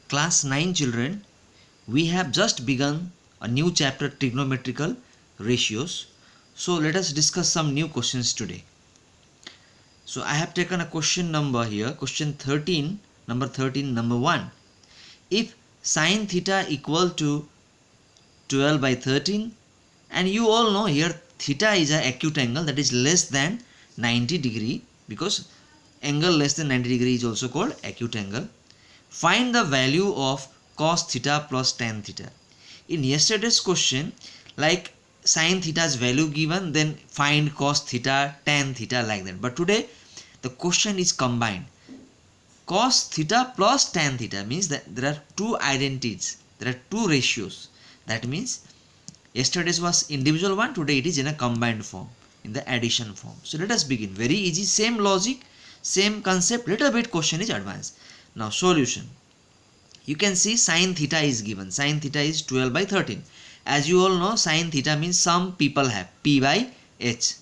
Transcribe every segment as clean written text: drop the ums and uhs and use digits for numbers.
Class 9 children, we have just begun a new chapter, trigonometrical ratios. So let us discuss some new questions today. So I have taken a question number here, question 13, number 13, number 1. If sine theta equal to 12 by 13, and you all know here theta is an acute angle that is less than 90 degree, because angle less than 90 degree is also called acute angle. Find the value of cos theta plus tan theta. In yesterday's question, like sin theta's value given, then find cos theta, tan theta, like that. But today the question is combined. Cos theta plus tan theta means that there are two identities, there are two ratios. That means yesterday's was individual one, today it is in a combined form, in the addition form. So let us begin. Very easy, same logic, same concept, little bit question is advanced. Now solution. You can see sin theta is given. Sin theta is 12 by 13. As you all know, sin theta means some people have P by H.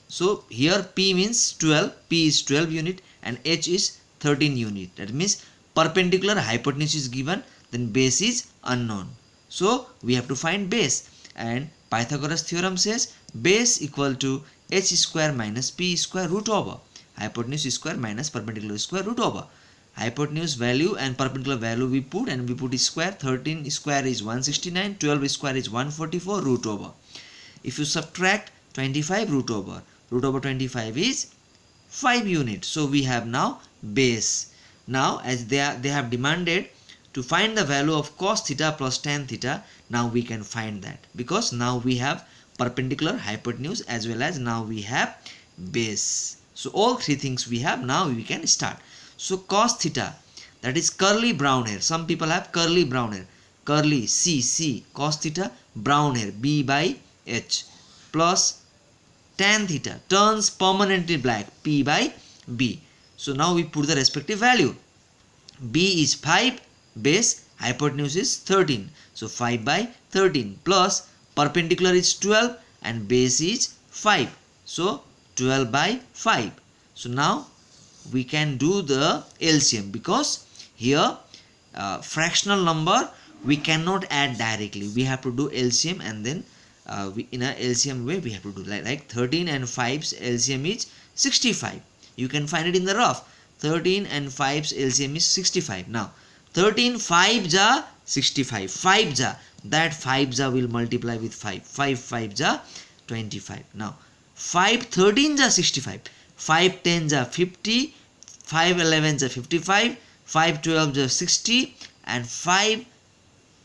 So here P means 12, P is 12 unit and H is 13 unit. That means perpendicular hypotenuse is given, then base is unknown. So we have to find base, and Pythagoras theorem says base equal to H square minus P square root over hypotenuse square minus perpendicular square root over. Hypotenuse value and perpendicular value we put, and we put square. 13 square is 169, 12 square is 144 root over. If you subtract 25 root over 25 is 5 units. So we have now base. Now as they have demanded to find the value of cos theta plus tan theta, now we can find that, because now we have perpendicular, hypotenuse, as well as now we have base. So all three things we have. Now we can start. So cos theta, that is curly brown hair. Some people have curly brown hair. Curly, C, cos theta, brown hair, B by H, plus tan theta, turns permanently black, P by B. So now we put the respective value. B is 5, base, hypotenuse is 13. So 5 by 13 plus perpendicular is 12 and base is 5. So 12 by 5. So now we can do the LCM, because here fractional number we cannot add directly. We have to do LCM, and then in a LCM way we have to do like 13 and 5's LCM is 65. You can find it in the rough. 13 and 5's LCM is 65. Now 13 5 ja 65, 5 ja, that 5 ja will multiply with 5, 5 ja 25. Now 5 13 ja 65, 5 10 ja 50, 5 11 ja 55, 5 12 ja 60, and 5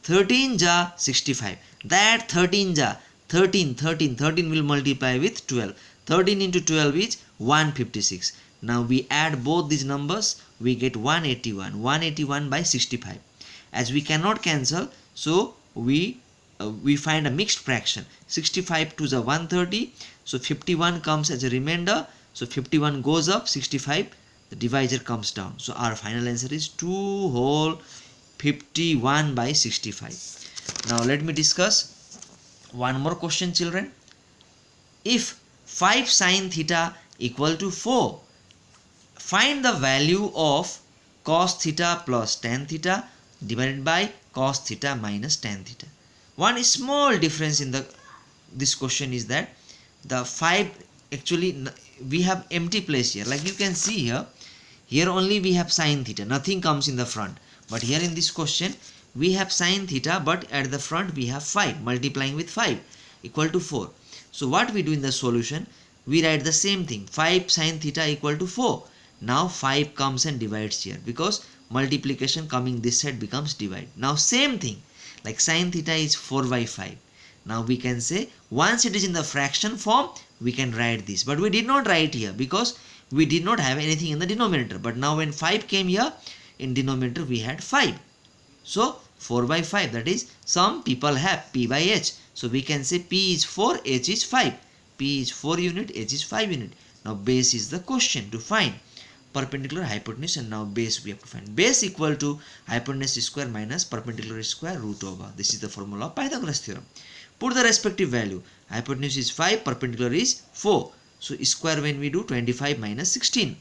13 ja 65. That 13 ja 13 will multiply with 12. 13 into 12 is 156. Now we add both these numbers, we get 181 by 65. As we cannot cancel, so we find a mixed fraction. 65 to the 130, so 51 comes as a remainder. So 51 goes up, 65 the divisor comes down. So our final answer is 2 whole 51 by 65. Now let me discuss one more question, children. If 5 sin theta equal to 4, find the value of cos theta plus tan theta divided by cos theta minus tan theta. One small difference in this question is that the 5, actually we have empty place here. Like you can see here only we have sin theta, nothing comes in the front. But here in this question we have sin theta, but at the front we have 5 multiplying with 5 equal to 4. So what we do in the solution, we write the same thing, 5 sin theta equal to 4. Now 5 comes and divides here, because multiplication coming this side becomes divide. Now same thing, like sin theta is 4 by 5. Now we can say once it is in the fraction form we can write this, but we did not write here because we did not have anything in the denominator. But now when 5 came here, in denominator we had 5. So 4 by 5, that is some people have P by H. So we can say P is 4, H is 5. P is 4 unit, H is 5 unit. Now base is the question to find. Perpendicular, hypotenuse, and now base we have to find. Base equal to hypotenuse square minus perpendicular square root over. This is the formula of Pythagoras theorem. Put the respective value. Hypotenuse is 5, perpendicular is 4. So square when we do 25 minus 16,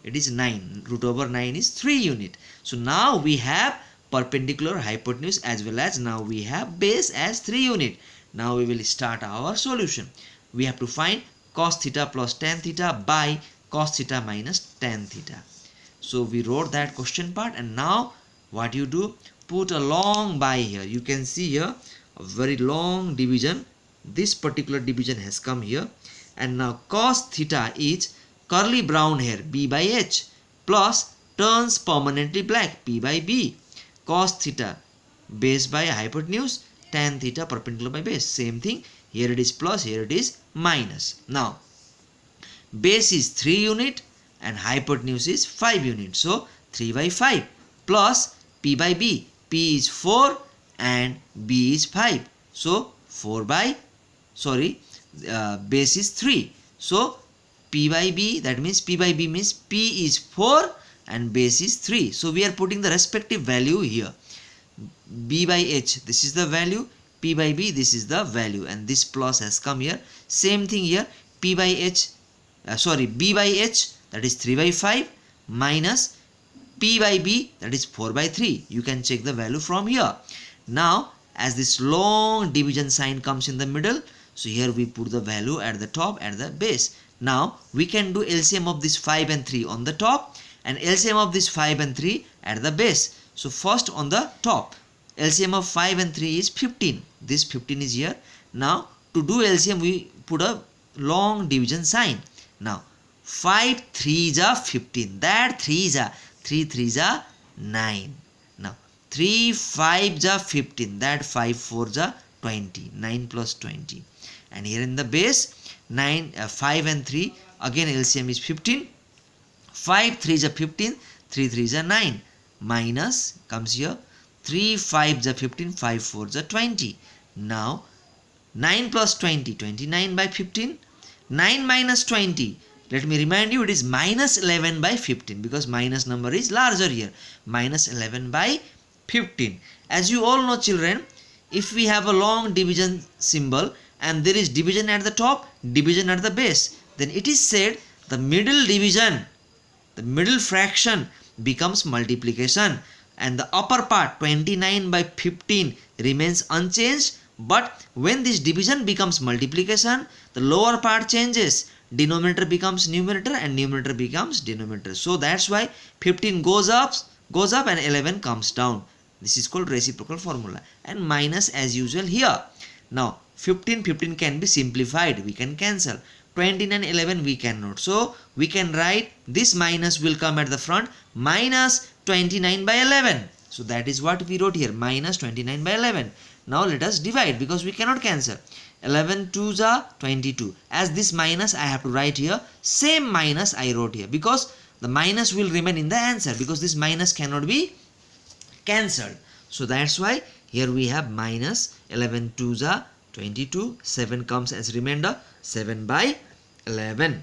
it is 9. Root over 9 is 3 unit. So now we have perpendicular, hypotenuse, as well as now we have base as 3 unit. Now we will start our solution. We have to find cos theta plus tan theta by cos theta minus tan theta. So we wrote that question part, and now what you do, put a long by here. You can see here a very long division. This particular division has come here, and now cos theta is curly brown hair b by h plus turns permanently black p by b. Cos theta base by hypotenuse, tan theta perpendicular by base. Same thing, here it is plus, here it is minus. Now base is 3 unit and hypotenuse is 5 unit. So 3 by 5 plus p by b. P is 4 and b is 5. So 4 by, base is 3. So p by b, that means p by b means p is 4 and base is 3. So we are putting the respective value here. B by h, this is the value. P by b, this is the value, and this plus has come here. Same thing here, p by h, b by h, that is 3 by 5 minus p by b, that is 4 by 3. You can check the value from here. Now as this long division sign comes in the middle, so here we put the value at the top, at the base. Now we can do LCM of this 5 and 3 on the top and LCM of this 5 and 3 at the base. So first on the top, LCM of 5 and 3 is 15. This 15 is here. Now to do LCM we put a long division sign. Now 5 3s are 15. That 3s are 3 3s are 9. Now 3 5s are 15. That 5 4s are 20. 9 plus 20. And here in the base 5 and 3, again LCM is 15. 5 3s are 15. 3 3s are 9. Minus comes here. 3 5s are 15. 5 4s are 20. Now 9 plus 20, 29 by 15. 9 minus 20, let me remind you, it is minus 11 by 15 because minus number is larger here. Minus 11 by 15. As you all know children, if we have a long division symbol and there is division at the top, division at the base, then it is said the middle division, the middle fraction becomes multiplication, and the upper part 29 by 15 remains unchanged. But when this division becomes multiplication, the lower part changes. Denominator becomes numerator and numerator becomes denominator. So that's why 15 goes up and 11 comes down. This is called reciprocal formula. And minus as usual here. Now 15 can be simplified. We can cancel. 29 11 we cannot. So we can write this minus will come at the front, minus 29 by 11. So that is what we wrote here, minus 29 by 11. Now let us divide because we cannot cancel. 11 2s are 22. As this minus I have to write here, same minus I wrote here because the minus will remain in the answer because this minus cannot be cancelled. So that's why here we have minus 11 2s are 22. 7 comes as remainder, 7 by 11.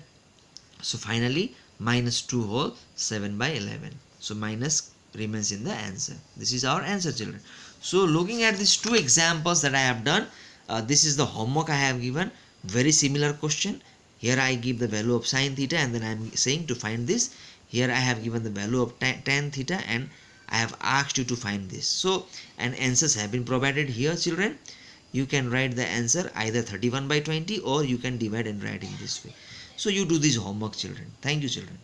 So finally minus 2 whole 7 by 11. So minus remains in the answer. This is our answer children. So looking at these two examples that I have done, this is the homework I have given. Very similar question. Here I give the value of sine theta and then I am saying to find this. Here I have given the value of tan theta and I have asked you to find this. So and answers have been provided here children. You can write the answer either 31 by 20 or you can divide and write in this way. So you do this homework children. Thank you children.